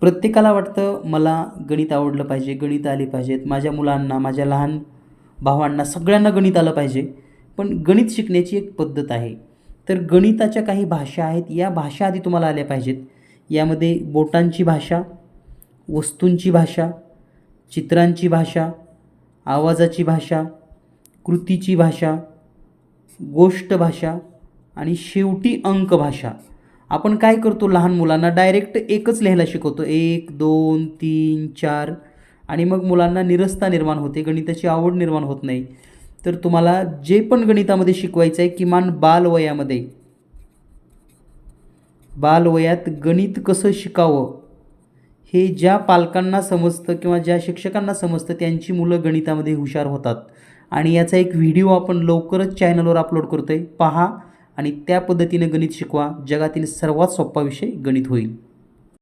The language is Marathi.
प्रत्येकाला वाटतं मला गणित आवडलं पाहिजे, गणित आली पाहिजेत, माझ्या मुलांना, माझ्या लहान भावांना सगळ्यांना गणित आलं पाहिजे. पण गणित शिकण्याची एक पद्धत आहे. तर गणिताच्या काही भाषा आहेत, या भाषा आधी तुम्हाला आल्या पाहिजेत. यामध्ये बोटांची भाषा, वस्तूंची भाषा, चित्रांची भाषा, आवाजाची भाषा, कृतीची भाषा, गोष्ट भाषा आणि शेवटी अंक भाषा. आपण काय करतो, लहान मुलांना डायरेक्ट एकच लिहायला शिकवतो, 1 2 3 4, आणि मग मुलांना निरसता निर्माण होते, गणिताची आवड निर्माण होत नाही. तर तुम्हाला जे पण गणितामध्ये शिकवायचं आहे, किमान बालवयात गणित कसं शिकावं हे ज्या पालकांना समजतं किंवा ज्या शिक्षकांना समजतं त्यांची मुलं गणितामध्ये हुशार होतात. आणि याचा एक व्हिडिओ आपण लवकरच चॅनलवर अपलोड करतो आहे, पहा आणि त्या पद्धतीने गणित शिकवा. जगातील सर्वात सोपा विषय गणित होईल.